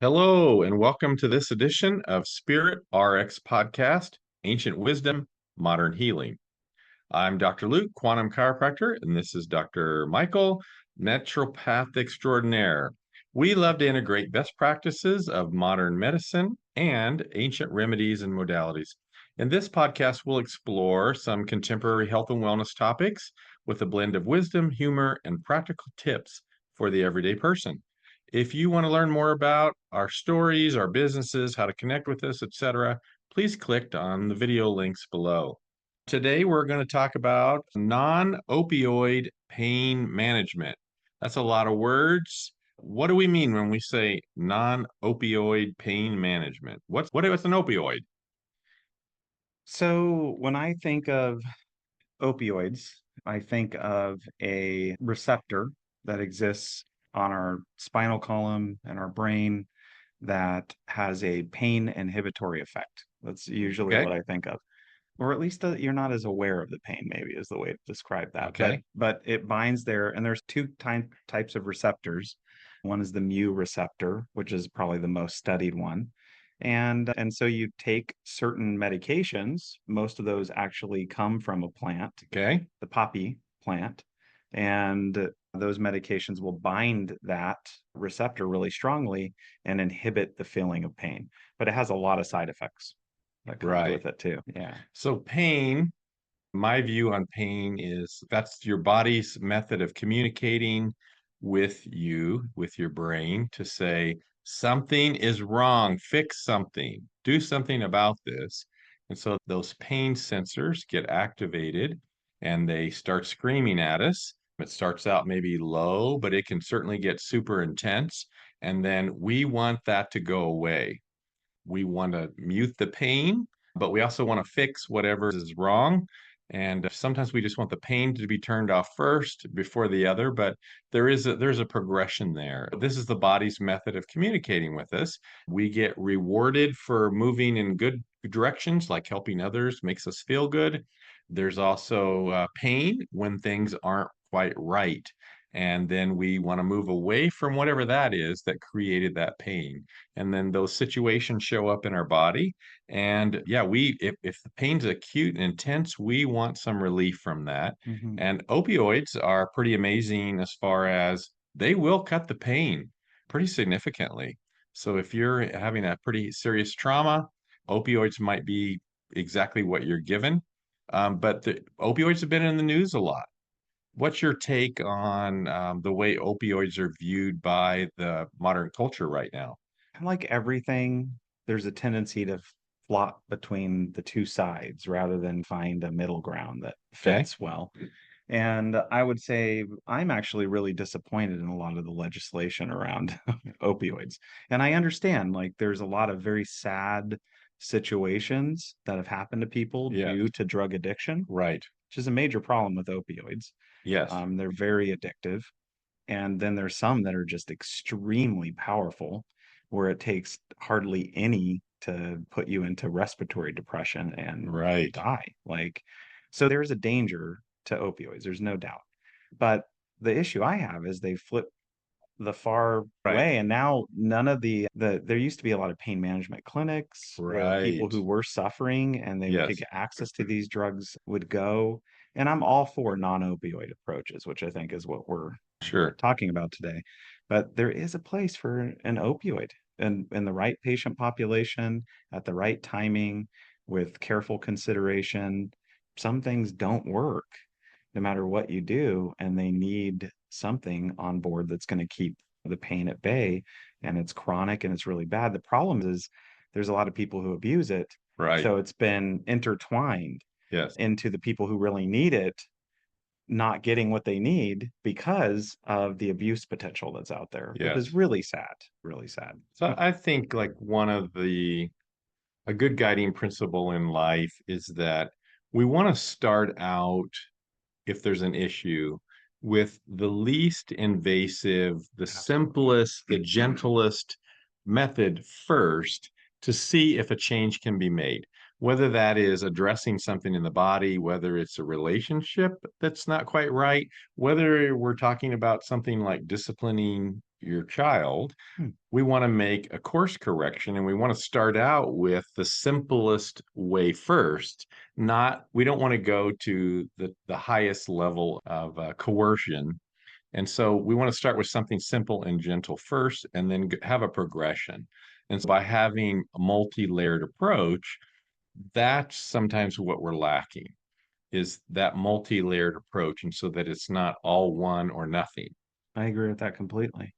Hello, and welcome to this edition of Spirit RX Podcast, Ancient Wisdom, Modern Healing. I'm Dr. Luke, quantum chiropractor, and this is Dr. Michael, naturopath extraordinaire. We love to integrate best practices of modern medicine and ancient remedies and modalities. In this podcast, we'll explore some contemporary health and wellness topics with a blend of wisdom, humor, and practical tips for the everyday person. If you want to learn more about our stories, our businesses, how to connect with us, etc., please click on the video links below. Today, we're going to talk about non-opioid pain management. That's a lot of words. What do we mean when we say non-opioid pain management? What's an opioid? So when I think of opioids, I think of a receptor that exists on our spinal column and our brain that has a pain inhibitory effect. That's usually Okay. what I think of. Or at least you're not as aware of the pain, maybe is the way to describe that. Okay. But it binds there, and there's two types of receptors. One is the mu receptor, which is probably the most studied one. And so you take certain medications, most of those actually come from a plant, Okay. the poppy plant, and those medications will bind that receptor really strongly and inhibit the feeling of pain. But it has a lot of side effects that comes Right. with it too. Yeah. So pain, my view on pain is that's your body's method of communicating with you, with your brain, to say something is wrong, fix something, do something about this. And so those pain sensors get activated and they start screaming at us. It starts out maybe low, but it can certainly get super intense. And then we want that to go away. We want to mute the pain, but we also want to fix whatever is wrong. And sometimes we just want the pain to be turned off first before the other, but there's a progression there. This is the body's method of communicating with us. We get rewarded for moving in good directions, like helping others makes us feel good. There's also pain when things aren't quite right. And then we want to move away from whatever that is that created that pain. And then those situations show up in our body. And yeah, if the pain's acute and intense, we want some relief from that. Hmm. And opioids are pretty amazing as far as they will cut the pain pretty significantly. So if you're having a pretty serious trauma, opioids might be exactly what you're given. But the opioids have been in the news a lot. What's your take on the way opioids are viewed by the modern culture right now? Like everything, there's a tendency to flop between the two sides rather than find a middle ground that Okay. fits well. And I would say I'm actually really disappointed in a lot of the legislation around opioids. And I understand, like, there's a lot of very sad situations that have happened to people Yes. due to drug addiction, Right. which is a major problem with opioids. Yes. They're very addictive. And then there's some that are just extremely powerful, where it takes hardly any to put you into respiratory depression and Right. die. Like, so there's a danger to opioids, there's no doubt. But the issue I have is they flip the far Right. way, and now none of there used to be a lot of pain management clinics where people Right. who were suffering and they could Yes. get access to these drugs would go. And I'm all for non-opioid approaches, which I think is what we're Sure. talking about today. But there is a place for an opioid in the right patient population at the right timing with careful consideration. Some things don't work no matter what you do, and they need something on board that's going to keep the pain at bay. And it's chronic and it's really bad. The problem is there's a lot of people who abuse it. Right. So it's been intertwined Yes. into the people who really need it not getting what they need because of the abuse potential that's out there, which is Yes. really sad, really sad. So I think like a good guiding principle in life is that we want to start out, if there's an issue, with the least invasive, the Absolutely. simplest, the gentlest method first to see if a change can be made. whether that is addressing something in the body, whether it's a relationship that's not quite right, whether we're talking about something like disciplining your child. Hmm, We want to make a course correction, and we want to start out with the simplest way first. Not, we don't want to go to the highest level of coercion. And so we want to start with something simple and gentle first, and then have a progression. And so by having a multi-layered approach, that's sometimes what we're lacking, is that multi-layered approach, and so that it's not all one or nothing. I agree with that completely.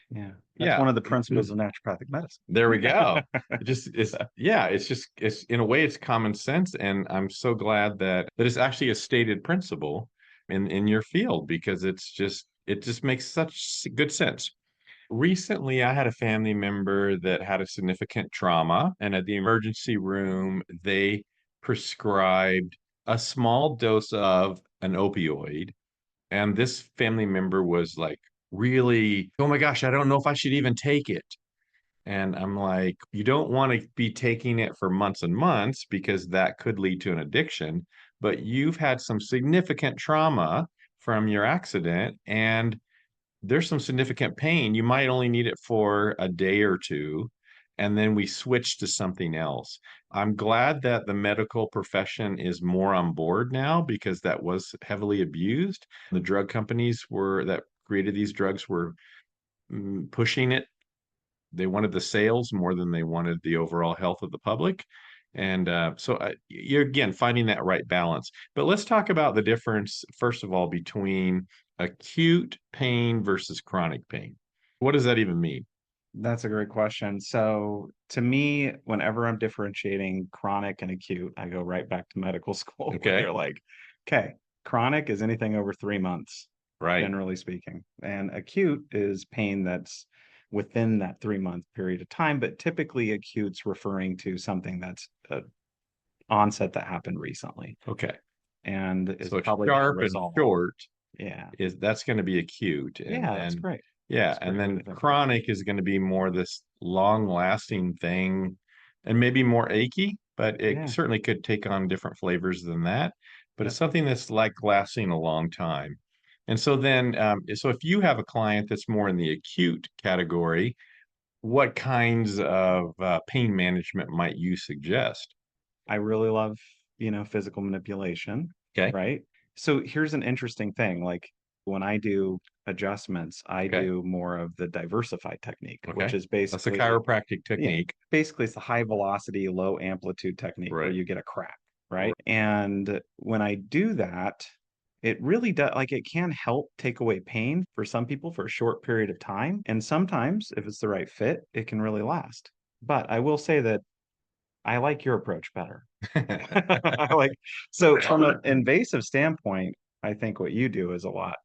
Yeah, that's Yeah. one of the principles of naturopathic medicine. There we go. It just is, yeah, it's just, it's in a way it's common sense, and I'm so glad that it's actually a stated principle in your field, because it just makes such good sense. Recently, I had a family member that had a significant trauma, and at the emergency room, they prescribed a small dose of an opioid. And this family member was like, really, oh my gosh, I don't know if I should even take it. And I'm like, you don't want to be taking it for months and months, because that could lead to an addiction. But you've had some significant trauma from your accident, and there's some significant pain. You might only need it for a day or two, and then we switch to something else. I'm glad that the medical profession is more on board now, because that was heavily abused. The drug companies were that created these drugs were pushing it. They wanted the sales more than they wanted the overall health of the public. And so you're again finding that right balance. But let's talk about the difference, first of all, between acute pain versus chronic pain. What does that even mean? That's a great question. So, to me, whenever I'm differentiating chronic and acute, I go right back to medical school where Okay, they're like, okay, chronic is anything over 3 months, right. generally speaking. And acute is pain that's within that 3 month period of time, but typically acute's referring to something that's an onset that happened recently Okay. and is So probably going to sharp and resolve. short Yeah. is that's going to be acute, and Yeah, that's then great. yeah, That's a and great way then to think about it. chronic is going to be more this long lasting thing, and maybe more achy, but it Yeah. certainly could take on different flavors than that. But it's Yep. something that's like lasting a long time. And so then so if you have a client that's more in the acute category, what kinds of pain management might you suggest? I really love, physical manipulation, Okay. right? So here's an interesting thing. Like when I do adjustments, I Okay. do more of the diversified technique, which Okay. is That's a basically, chiropractic yeah, technique. basically it's the high velocity, low amplitude technique where Right. you get a crack, right? And when I do that, it really does, like, it can help take away pain for some people for a short period of time. And sometimes, if it's the right fit, it can really last. But I will say that I like your approach better. I like so from an invasive standpoint, I think what you do is a lot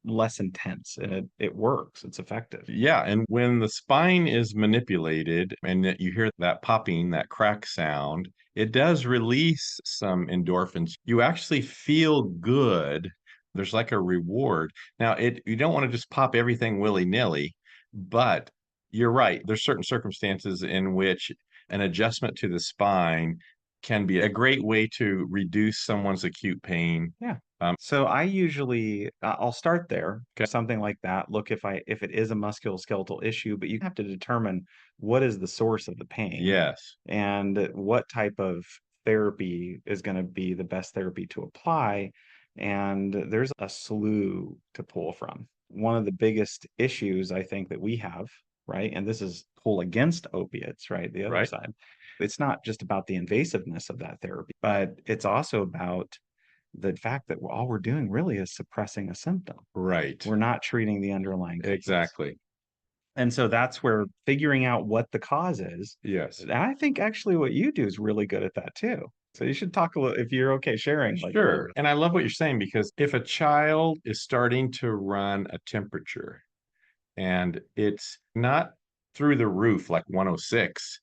less intense and it works. It's effective. Yeah, and when the spine is manipulated and that you hear that popping, that crack sound, it does release some endorphins. You actually feel good. There's like a reward. Now, it you don't want to just pop everything willy-nilly, but you're right. There's certain circumstances in which an adjustment to the spine can be a great way to reduce someone's acute pain. Yeah. Um, So I usually I'll start there, okay. something like that. Look if it is a musculoskeletal issue, but you have to determine what is the source of the pain Yes, and what type of therapy is going to be the best therapy to apply. And there's a slew to pull from. One of the biggest issues I think that we have, right? And this is pull against opiates, right? The other right, side. It's not just about the invasiveness of that therapy, but it's also about the fact that all we're doing really is suppressing a symptom. right. We're not treating the underlying cause. Exactly. And so that's where figuring out what the cause is. Yes. And I think actually what you do is really good at that too. So you should talk a little, if you're okay sharing, like a little Sure. bit. And I love what you're saying, because if a child is starting to run a temperature and it's not through the roof like 106,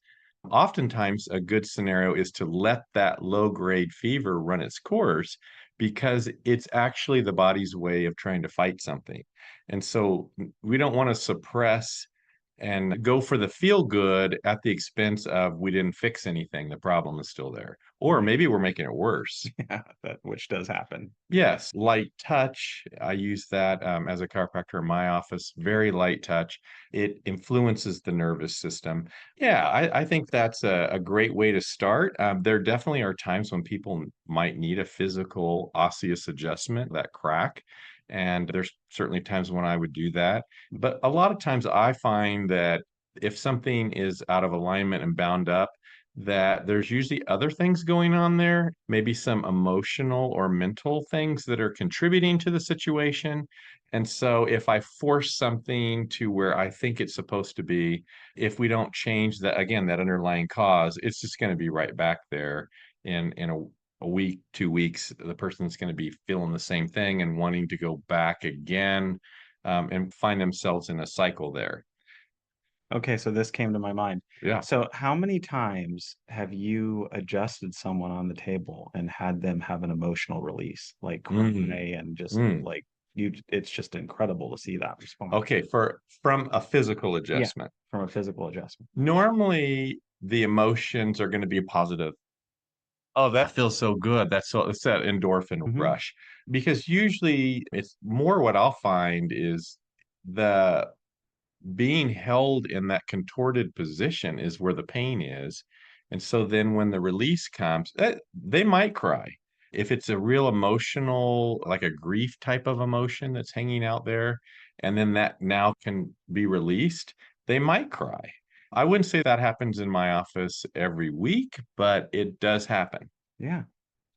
oftentimes a good scenario is to let that low grade fever run its course, because it's actually the body's way of trying to fight something. And so we don't want to suppress and go for the feel good at the expense of we didn't fix anything. The problem is still there. Or Right. maybe we're making it worse. Yeah, that which does happen. Yes, light touch. I use that as a chiropractor in my office. Very light touch. It influences the nervous system. Yeah, I think that's a great way to start. There definitely are times when people might need a physical osseous adjustment, that crack. And there's certainly times when I would do that. But a lot of times I find that if something is out of alignment and bound up, that there's usually other things going on there, maybe some emotional or mental things that are contributing to the situation. And so if I force something to where I think it's supposed to be, if we don't change that, again, that underlying cause, it's just going to be right back there in a week, 2 weeks. The person's going to be feeling the same thing and wanting to go back again, and find themselves in a cycle there. Okay, so this came to my mind. Yeah. So, how many times have you adjusted someone on the table and had them have an emotional release, like cry Mm, and just mm. like it's just incredible to see that response. Okay, from a physical Yeah, adjustment. from a physical adjustment. Normally, the emotions are going to be positive. Oh, that feels so good. It's that endorphin Hmm. rush. Because usually it's more what I'll find is the being held in that contorted position is where the pain is. And so then when the release comes, they might cry. If it's a real emotional, like a grief type of emotion that's hanging out there, and then that now can be released, they might cry. I wouldn't say that happens in my office every week, but it does happen. Yeah.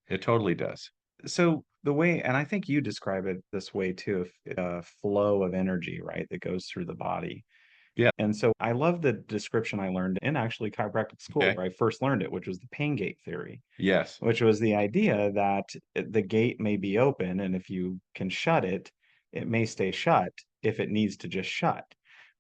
It totally does. So the way, and I think you describe it this way too, a flow of energy, right, that goes through the body. Yeah. And so I love the description I learned in actually chiropractic school Okay. where I first learned it, which was the pain gate theory, Yes. which was the idea that the gate may be open, and if you can shut it, it may stay shut if it needs to just shut.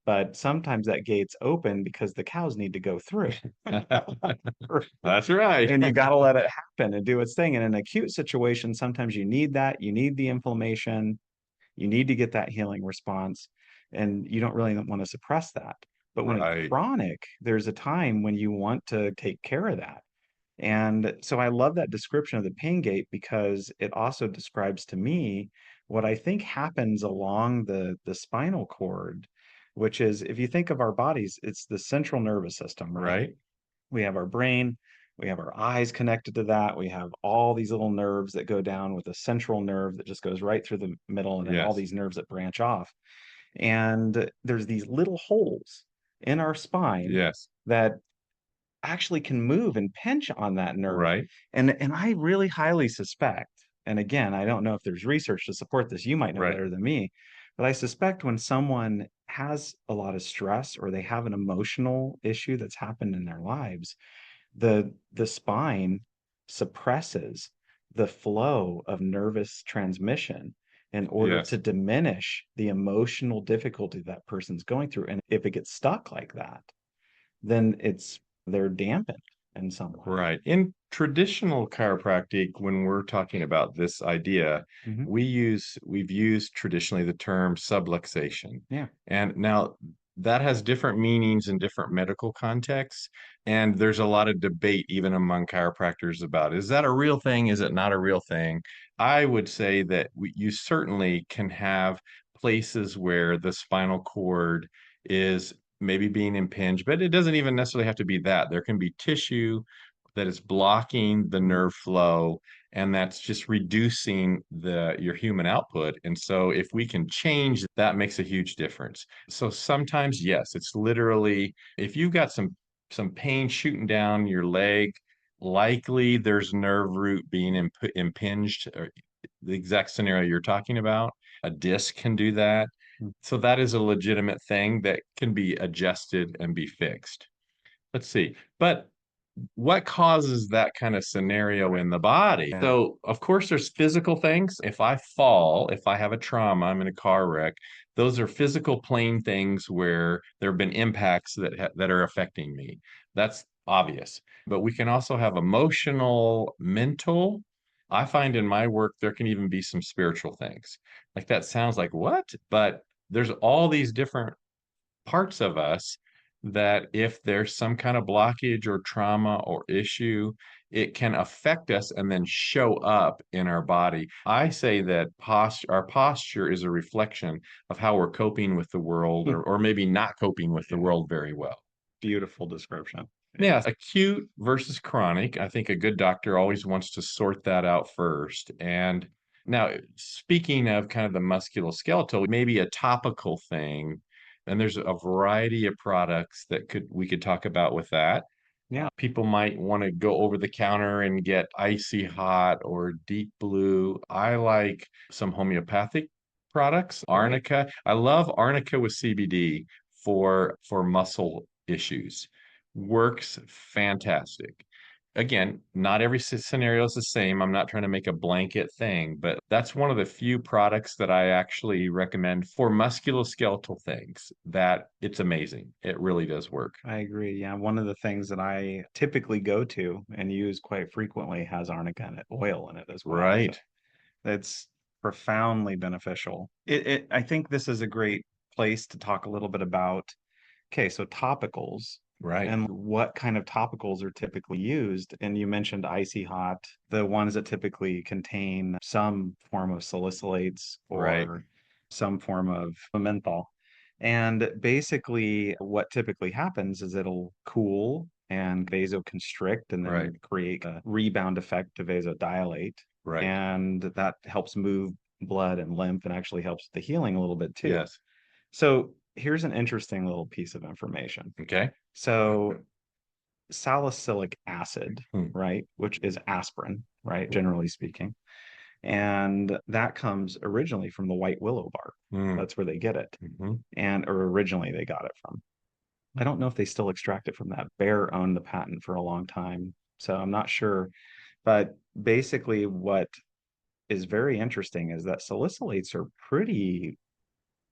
But sometimes that gate's open because the cows need to go through. That's right. And you got to let it happen and do its thing. And in an acute situation, sometimes you need that. You need the inflammation. You need to get that healing response. And you don't really want to suppress that. But when it's Right. chronic, there's a time when you want to take care of that. And so I love that description of the pain gate because it also describes to me what I think happens along the spinal cord, which is if you think of our bodies, it's the central nervous system, right? Right. We have our brain, we have our eyes connected to that. We have all these little nerves that go down with a central nerve that just goes right through the middle, and then all Yes. these nerves that branch off. And there's these little holes in our spine Yes. that actually can move and pinch on that nerve. Right. And I really highly suspect, and again, I don't know if there's research to support this, you might know Right. better than me, but I suspect when someone has a lot of stress or they have an emotional issue that's happened in their lives, the spine suppresses the flow of nervous transmission in order to Yes. diminish the emotional difficulty that person's going through. And if it gets stuck like that, then they're dampened in some way. Right. In traditional chiropractic, when we're talking about this idea, Hmm. we've used traditionally the term subluxation. Yeah. And now that has different meanings in different medical contexts. And there's a lot of debate even among chiropractors about, is that a real thing? Is it not a real thing? I would say that you certainly can have places where the spinal cord is maybe being impinged, but it doesn't even necessarily have to be that. There can be tissue that is blocking the Mhm. nerve flow, and that's just reducing the your human output. And so if we can change, that makes a huge difference. So sometimes, yes, it's literally if you've got some pain shooting down your leg, likely there's nerve root being impinged, or the exact scenario you're talking about. A disc can do that. So that is a legitimate thing that can be adjusted and be fixed. Let's see. But what causes that kind of scenario in the body? Yeah. So, of course, there's physical things. If I fall, if I have a trauma, I'm in a car wreck, those are physical plane things where there have been impacts that are affecting me. That's obvious. But we can also have emotional, mental. I find in my work there can even be some spiritual things. Like that sounds like what? But there's all these different parts of us that if there's some kind of blockage or trauma or issue, it can affect us and then show up in our body. I say that our posture is a reflection of how we're coping with the world, or maybe not coping with the Yeah, world very well. beautiful description. Yeah, acute versus chronic. I think a good doctor always wants to sort that out first. And now, speaking of kind of the musculoskeletal, maybe a topical thing, and there's a variety of products that we could talk about with that. Yeah, People might want to go over the counter and get icy hot or deep blue. I like some homeopathic products. right. Arnica. I love Arnica with CBD for muscle issues. Works fantastic. Again, not every scenario is the same. I'm not trying to make a blanket thing, but that's one of the few products that I actually recommend for musculoskeletal things that it's amazing. It really does work. I agree. Yeah, one of the things that I typically go to and use quite frequently has arnica in it, oil in it as well. So Right. it's profoundly beneficial. I think this is a great place to talk a little bit about, okay, so topicals Right. and what kind of topicals are typically used. And you mentioned icy hot, the ones that typically contain some form of salicylates Right. or some form of menthol. And basically, what typically happens is it'll cool and vasoconstrict and Right. then create a rebound effect to vasodilate. Right. And that helps move blood and lymph and actually helps the healing a little bit too. Yes. So here's an interesting little piece of information. Okay. So salicylic acid, Hmm. right, which is aspirin, right, generally speaking, and that comes originally from the white willow bark. Hmm. That's where they get it. Hmm. And or originally they got it from. I don't know if they still extract it from that. Bayer owned the patent for a long time, so I'm not sure. But basically, what is very interesting is that salicylates are pretty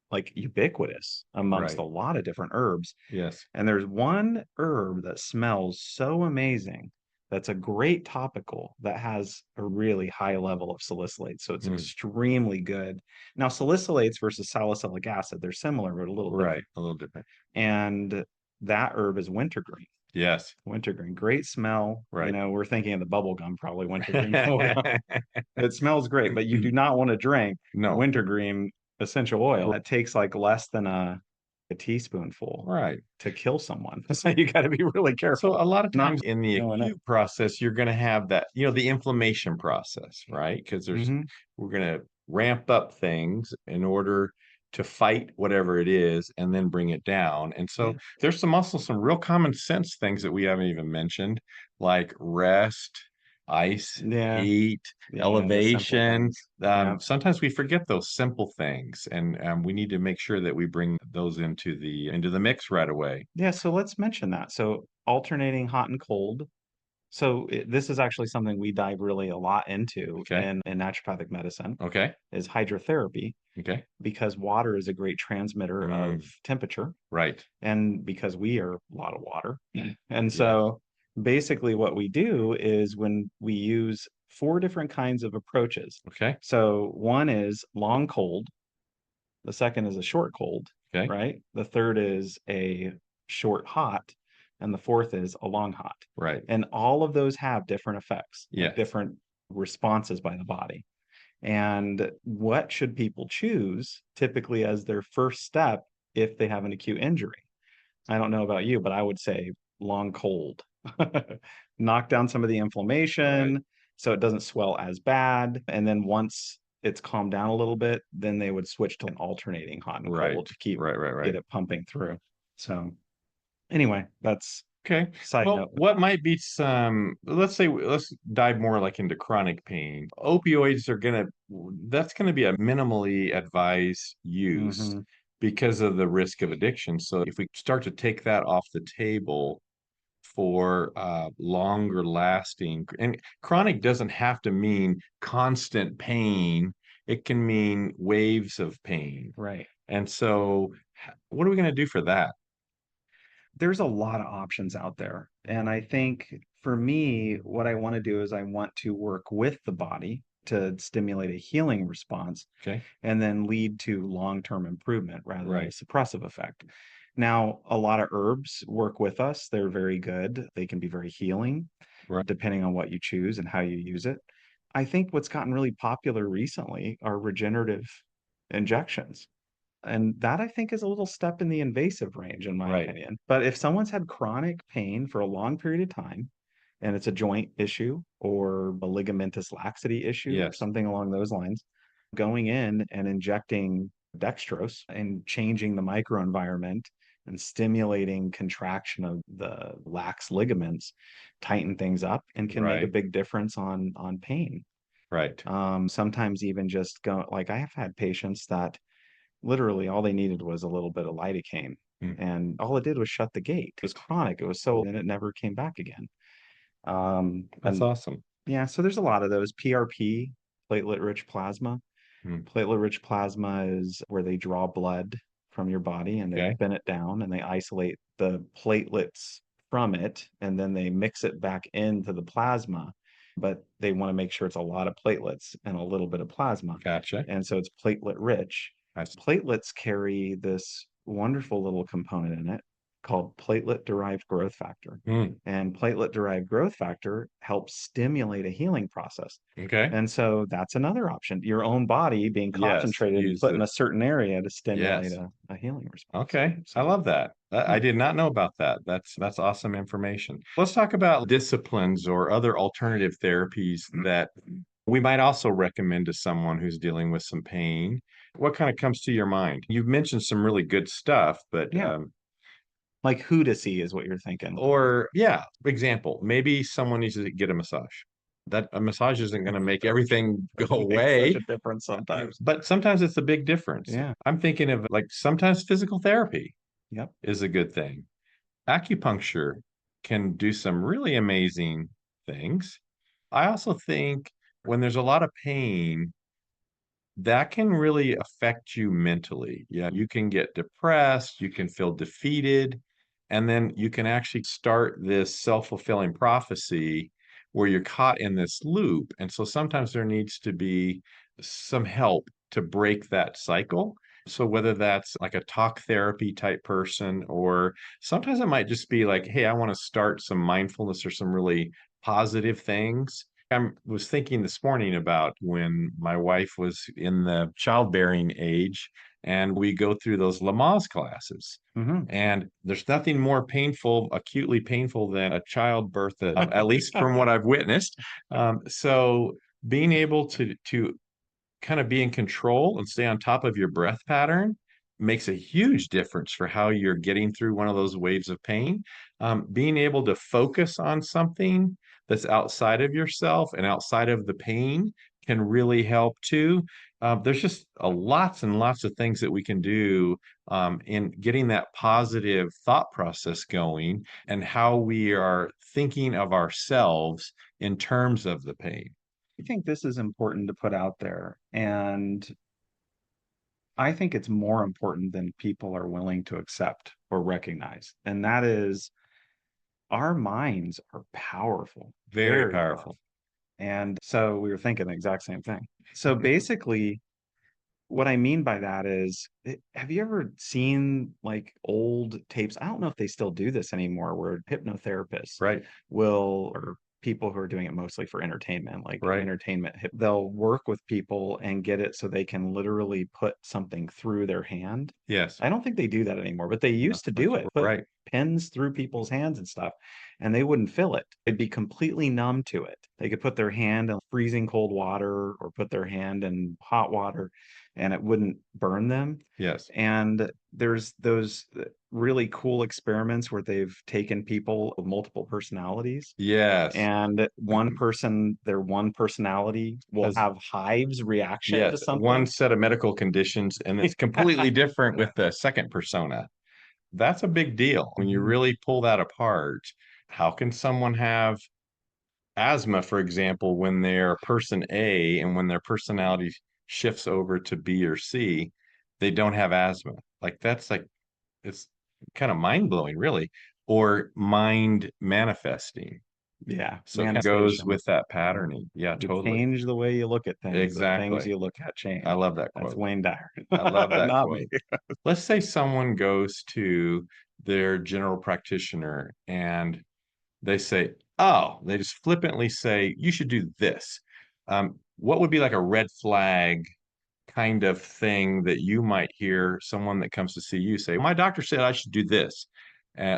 like ubiquitous amongst a Right. lot of different herbs. Yes. And there's one herb that smells so amazing that's a great topical that has a really high level of salicylates. So it's Hmm. extremely good. Now, salicylates versus salicylic acid, they're similar, but a little Right. different. A little different. And that herb is wintergreen. Yes. Wintergreen, great smell. You Right. know, we're thinking of the bubble gum, probably wintergreen bubble gum. It smells great, but you do not want to drink No. wintergreen essential oil. It takes like less than a teaspoonful Right. to kill someone. So you got to be really So careful. a lot of Not times in the knowing it. acute process, you're going to have that, the inflammation process, right? Because Hmm. we're going to ramp up things in order to fight whatever it is and then bring it down. And so Yeah. there's also some real common sense things that we haven't even mentioned, like rest, ice, Yeah. heat, Yeah. The simple elevation. things. Yeah. Sometimes we forget those simple things, and we need to make sure that we bring those into the mix right away. Yeah. So let's mention that. So alternating hot and cold. So this is actually something we dive really a lot into Okay. in naturopathic medicine Okay. is hydrotherapy Okay. because water is a great transmitter of Mm, temperature right. and because we are a lot of water. And Yes. so basically what we do is when we use four different kinds of approaches. Okay. So one is long cold, the second is a short cold, Okay. right? The third is a short hot, and the fourth is a long hot. Right. And all of those have different effects, like Yes. different responses by the body. And what should people choose typically as their first step if they have an acute injury? I don't know about you, but I would say long cold. Knock down some of the Right. inflammation so it doesn't swell as bad. And then once it's calmed down a little bit, then they would switch to an alternating hot and Right. cold to keep Right. Right. get Right. it pumping through. So anyway, that's Okay. side Well, note. what might be let's say, let's dive more like into chronic pain. That's gonna be a minimally advised use Hmm. because of the risk of addiction. So if we start to take that off the table for longer lasting, and chronic doesn't have to mean constant pain, it can mean waves of pain. Right. And so, what are we going to do for that? There's a lot of options out there. And I think for me, what I want to do is I want to work with the body to stimulate a healing response Okay. and then lead to long-term improvement rather than a Right. suppressive effect. Now, a lot of herbs work with us. They're very good. They can be very healing, Right. depending on what you choose and how you use it. I think what's gotten really popular recently are regenerative injections. And that I think is a little step in the invasive range, in my Right. opinion. But if someone's had chronic pain for a long period of time, and it's a joint issue or a ligamentous laxity issue or Yes. something along those lines, going in and injecting dextrose and changing the microenvironment and stimulating contraction of the lax ligaments tighten things up and can make a Right. big difference on pain. Right. Sometimes even just go like I have had patients that literally all they needed was a little bit of lidocaine Mm. and all it did was shut the gate. It was chronic. It was so and it never came back again. That's And awesome. yeah, so there's a lot of those. PRP, platelet-rich plasma. Mm. Platelet-rich plasma is where they draw blood from your body and they Okay. thin it down and they isolate the platelets from it and then they mix it back into the plasma. But they want to make sure it's a lot of platelets and a little bit of plasma. Gotcha. And so it's platelet rich. That's Platelets carry this wonderful little component in it called platelet derived growth factor. mm. And platelet derived growth factor helps stimulate a healing process. Okay. And so that's another option. Your own body being Yes. concentrated and Use put in the a certain area to stimulate yes. a healing response. Okay, I So, love that. I yeah. did not know about that. That's awesome information. Let's talk about disciplines or other alternative therapies that we might also recommend to someone who's dealing with some pain. What kind of comes to your mind? You've mentioned some really good stuff, but Yeah. Like who to see is what you're thinking. or yeah, example, maybe someone needs to get a massage. That a massage isn't going to make everything go It makes such away, a difference sometimes. but sometimes it's a big difference. Yeah. I'm thinking of like sometimes physical therapy Yep. is a good thing. Acupuncture can do some really amazing things. I also think when there's a lot of pain, that can really affect you mentally. Yeah, you can get depressed, you can feel defeated, and then you can actually start this self-fulfilling prophecy where you're caught in this loop. And so sometimes there needs to be some help to break that cycle. So whether that's like a talk therapy type person, or sometimes it might just be like, hey, I want to start some mindfulness or some really positive things. I was thinking this morning about when my wife was in the childbearing age, and we go through those Lamaze classes. Hmm. And there's nothing more painful, acutely painful than a childbirth, at least from what I've witnessed. So being able to kind of be in control and stay on top of your breath pattern makes a huge difference for how you're getting through one of those waves of pain. Being able to focus on something that's outside of yourself and outside of the pain can really help too. There's just lots and lots of things that we can do in getting that positive thought process going and how we are thinking of ourselves in terms of the pain. I think this is important to put out there. And I think it's more important than people are willing to accept or recognize. And that is our minds are powerful, Very very powerful. powerful. And so we were thinking the exact same thing. So basically, what I mean by that is, have you ever seen like old tapes? I don't know if they still do this anymore, where hypnotherapists Right, will, or people who are doing it mostly for entertainment, like right. entertainment, they'll work with people and get it so they can literally put something through their hand. Yes. I don't think they do that anymore, but they used to do it, put Right. pins through people's hands and stuff, and they wouldn't feel it. They'd be completely numb to it. They could put their hand in freezing cold water or put their hand in hot water and it wouldn't burn them. Yes. And there's those really cool experiments where they've taken people with multiple personalities Yes. and one person, their one personality will Has have hives reaction to yes, one something. set of medical conditions and it's completely different with the second persona. That's a big deal when you Mhm. really pull that apart. How can someone have asthma, for example, when they're person A and when their personality shifts over to B or C, they don't have asthma? Like that's like it's kind of mind blowing, really, or mind manifesting. Yeah, So it kind of goes manifestation. with that patterning. Yeah, You totally. change the way you look at things, the things Exactly. you look at I change. love that That's quote. Wayne Dyer, I love that not me. quote. Let's say someone goes to their general practitioner and they say, oh, they just flippantly say, you should do this. What would be like a red flag kind of thing that you might hear someone that comes to see you say, my doctor said I should do this?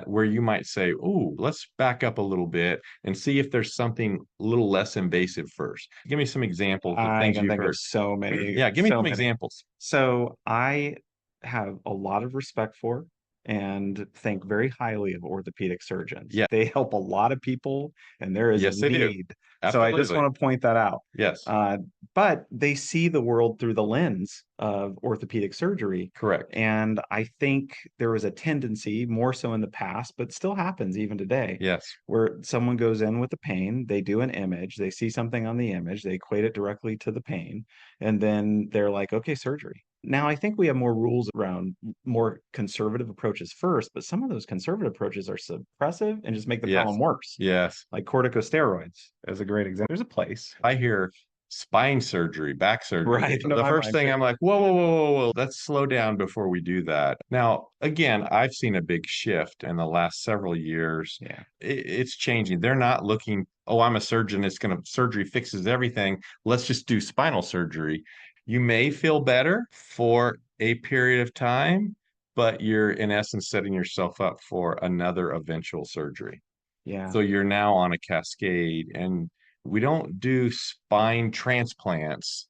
Where you might say, oh, let's back up a little bit and see if there's something a little less invasive first. Give me some examples of I things can you've think of heard. so many, Yeah, give me so some many. examples. So I have a lot of respect for and think very highly of orthopedic surgeons. Yeah, They help a lot of people and there is a yes, they do. need. So I just Absolutely. want to point that out. Yes, Uh, but they see the world through the lens of orthopedic surgery. correct. And I think there was a tendency, more so in the past, but still happens even today, Yes, where someone goes in with a pain, they do an image, they see something on the image, they equate it directly to the pain, and then they're like, okay, surgery. Now, I think we have more rules around more conservative approaches first, but some of those conservative approaches are suppressive and just make the problem yes, worse. yes. Like corticosteroids is a great example. There's a place. I hear spine surgery, back surgery. Right. No, The I first mind thing too. I'm like, whoa, whoa, whoa, whoa, whoa, let's slow down before we do that. Now, again, I've seen a big shift in the last several years. Yeah. It's changing. They're not looking, oh, I'm a surgeon. It's going to surgery fixes everything. Let's just do spinal surgery. You may feel better for a period of time, but you're in essence setting yourself up for another eventual surgery. Yeah. So you're now on a cascade, and we don't do spine transplants.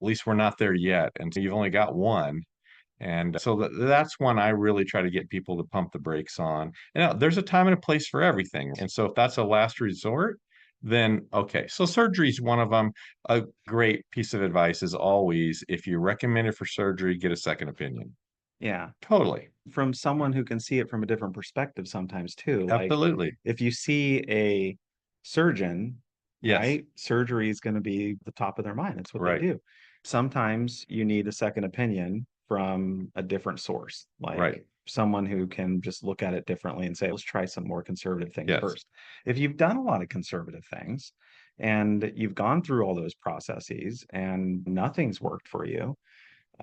At least we're not there yet. And so you've only got one. And so that's when I really try to get people to pump the brakes on. And there's a time and a place for everything. And so if that's a last resort, then okay. So surgery is one of them. A great piece of advice is always if you recommend it for surgery, get a second opinion. Yeah. Totally. From someone who can see it from a different perspective sometimes too. Like Absolutely. if you see a surgeon, Yes. right? Surgery is going to be the top of their mind. That's what they Right. do. Sometimes you need a second opinion from a different source, like Right. someone who can just look at it differently and say, let's try some more conservative things Yes. first. If you've done a lot of conservative things and you've gone through all those processes and nothing's worked for you,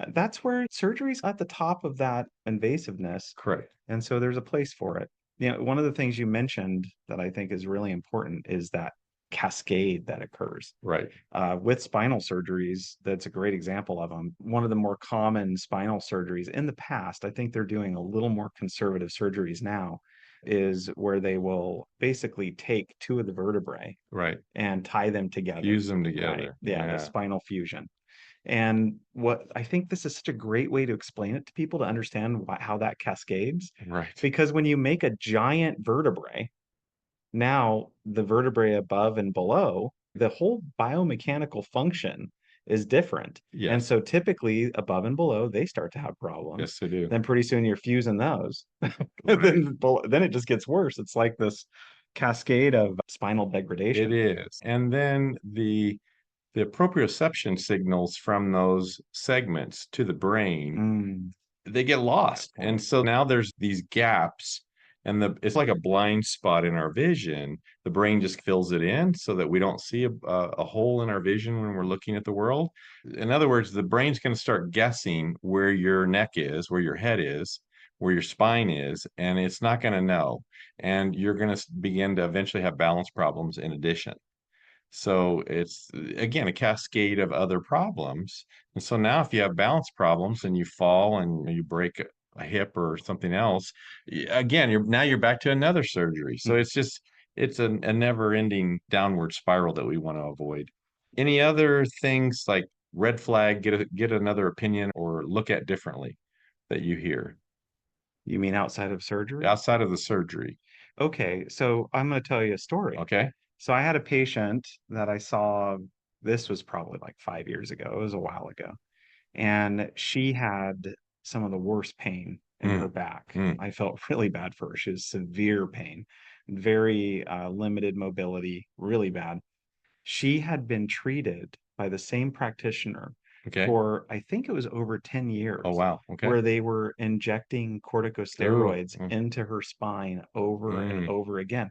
that's where surgery's at the top of that invasiveness. Correct. And so there's a place for it. You know, one of the things you mentioned that I think is really important is that cascade that occurs. Right. With spinal surgeries, that's a great example of them. One of the more common spinal surgeries in the past, I think they're doing a little more conservative surgeries now, is where they will basically take two of the vertebrae Right. and tie them together, Fuse them right? together. Yeah, the Yeah. spinal fusion. And what I think this is such a great way to explain it to people to understand how that cascades. Right. Because when you make a giant vertebrae, now the vertebrae above and below, the whole biomechanical function is different. And Yes. so typically above and below, they start to have problems. Yes, they do. Then pretty soon you're fusing those. And Right. then it just gets worse. It's like this cascade of spinal It degradation. is. And then the proprioception signals from those segments to the brain, Mm, they get good lost. And point. so now there's these gaps and it's like a blind spot in our vision. The brain just fills it in so that we don't see a hole in our vision when we're looking at the world. In other words, the brain's going to start guessing where your neck is, where your head is, where your spine is, and it's not going to know. And you're going to begin to eventually have balance problems in addition. So it's again a cascade of other problems. And so now if you have balance problems and you fall and you break a hip or something else, again, you're back to another surgery. So it's a never-ending downward spiral that we want to avoid. Any other things like red flag, get another opinion or look at differently that you hear You mean outside of surgery? outside of the surgery? Okay, so I'm going to tell you a story. Okay. So I had a patient that I saw, this was probably like 5 years ago. It was a while ago. And she had some of the worst pain in her Mm, back. mm. I felt really bad for her. She was severe pain, very limited mobility, really bad. She had been treated by the same practitioner Okay. for, I think it was over 10 Oh years, wow. Okay. where they were injecting Oh. corticosteroids into her spine over and Mm. over again.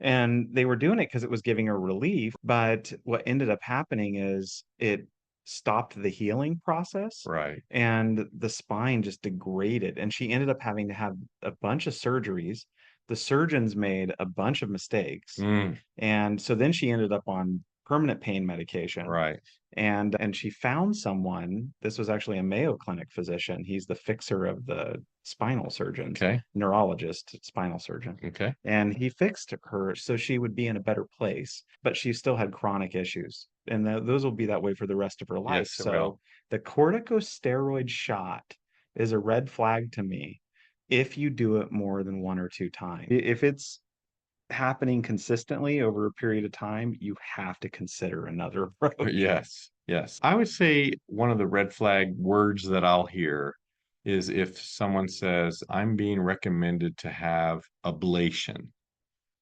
And they were doing it because it was giving her relief. But what ended up happening is it stopped the healing process Right. and the spine just degraded. And she ended up having to have a bunch of surgeries. The surgeons made a bunch of mistakes. Mm, And so then she ended up on permanent pain medication, right. and she found someone. This was actually a Mayo Clinic physician. He's the fixer of the spinal surgeons, Okay. neurologist, spinal surgeon. Okay. And he fixed her so she would be in a better place, but she still had chronic issues. And those will be that way for the rest of her life. Yes, it will. So the corticosteroid shot is a red flag to me if you do it more than one or two times. If it's happening consistently over a period of time, you have to consider another approach. Yes. Yes. I would say one of the red flag words that I'll hear is if someone says, I'm being recommended to have ablation.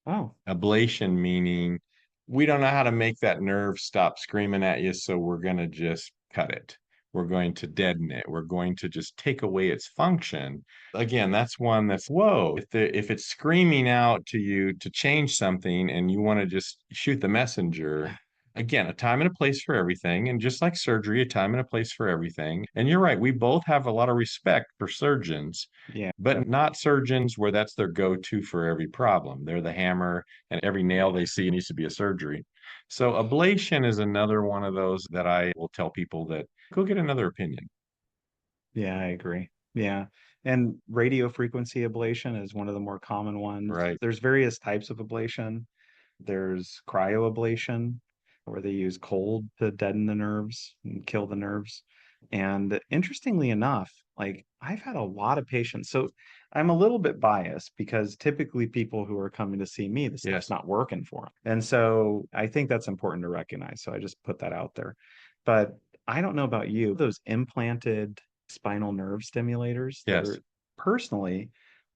Oh, Ablation meaning we don't know how to make that nerve stop screaming at you, so we're going to just cut it. We're going to deaden it. We're going to just take away its function. Again, that's one that's whoa. If it's screaming out to you to change something and you want to just shoot the messenger, again, a time and a place for everything. And just like surgery, a time and a place for everything. And you're right, we both have a lot of respect for surgeons, yeah, but not surgeons where that's their go-to for every problem. They're the hammer, and every nail they see needs to be a surgery. So ablation is another one of those that I will tell people that go get another opinion. yeah, I agree. Yeah. And radio frequency ablation is one of the more common ones. Right. There's various types of ablation. There's cryoablation, where they use cold to deaden the nerves and kill the nerves. And interestingly enough, like I've had a lot of patients. So I'm a little bit biased because typically people who are coming to see me, the stuff's Yes. not working for them. And so I think that's important to recognize. So I just put that out there. But I don't know about you, those implanted spinal nerve stimulators that Yes. are personally,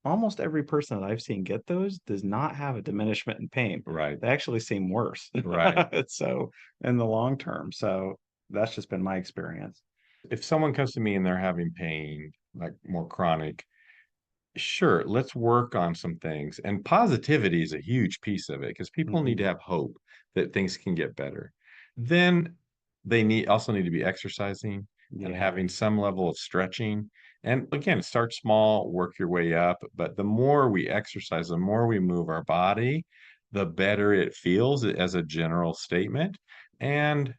almost every person that I've seen get those does not have a diminishment in pain. Right. They actually seem worse. Right. So in the long term. So that's just been my experience. If someone comes to me and they're having pain, like more chronic, sure, let's work on some things. And positivity is a huge piece of it because people need Hmm. to have hope that things can get better. Then they need to be exercising and Yeah. having some level of stretching. And again, start small, work your way up. But the more we exercise, the more we move our body, the better it feels as a general statement. And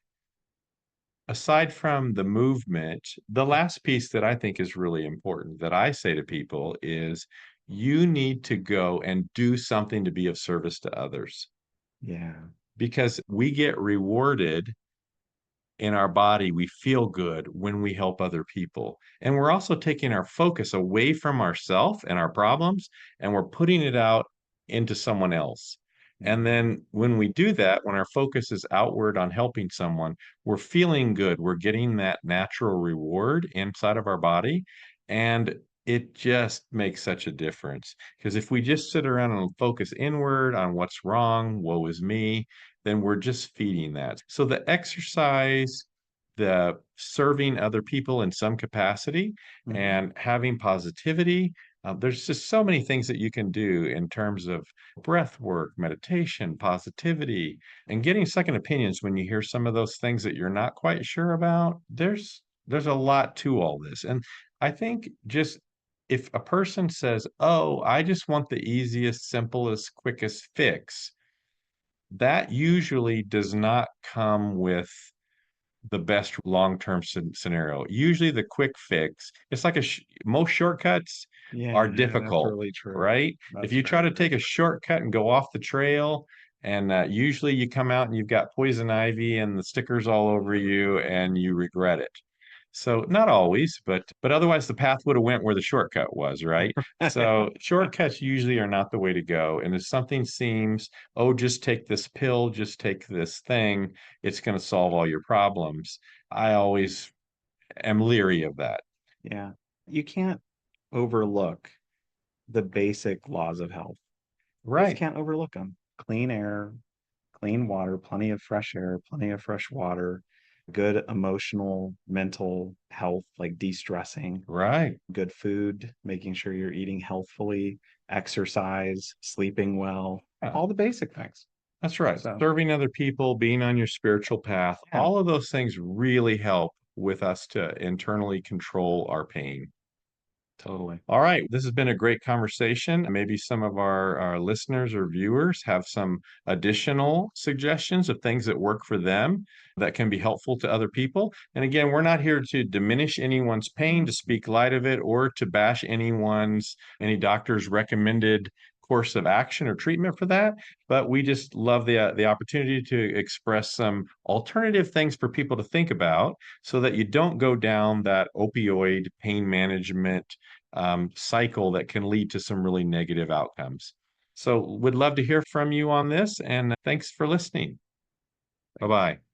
aside from the movement, the last piece that I think is really important that I say to people is you need to go and do something to be of service to others Yeah. because we get rewarded in our body. We feel good when we help other people. And we're also taking our focus away from ourselves and our problems, and we're putting it out into someone else. And Mhm. then when we do that, when our focus is outward on helping someone, we're feeling good. We're getting that natural reward inside of our body. And it just makes such a difference. Because if we just sit around and focus inward on what's wrong, woe is me, then we're just feeding that. So the exercise, the serving other people in some capacity, Mhm. and having positivity. There's just so many things that you can do in terms of breath work, meditation, positivity, and getting second opinions when you hear some of those things that you're not quite sure about. There's a lot to all this. And I think just if a person says, "Oh, I just want the easiest, simplest, quickest fix," that usually does not come with the best long-term scenario. Usually the quick fix, it's like most shortcuts are Yeah, that's difficult, really true. right? If That's you try very, to very take a true. shortcut and go off the trail, and usually you come out and you've got poison ivy and the stickers all over you and you regret it. So not always, but otherwise the path would have went where the shortcut was, right? So shortcuts usually are not the way to go. And if something seems, oh, just take this pill, just take this thing, it's going to solve all your problems. I always am leery of that. Yeah. You can't overlook the basic laws of health. You just Right. can't overlook them. Clean air, clean water, plenty of fresh air, plenty of fresh water. good emotional, mental health, like de-stressing, Right. good food, making sure you're eating healthfully, exercise, sleeping well, Yeah, all the basic things. that's right. So, Serving other people, being on your spiritual path, yeah, all of those things really help with us to internally control our pain. totally. All right, this has been a great conversation. Maybe some of our listeners or viewers have some additional suggestions of things that work for them that can be helpful to other people. And again, we're not here to diminish anyone's pain, to speak light of it, or to bash any doctor's recommended course of action or treatment for that. But we just love the opportunity to express some alternative things for people to think about so that you don't go down that opioid pain management cycle that can lead to some really negative outcomes. So, would love to hear from you on this, and thanks for listening. Bye bye.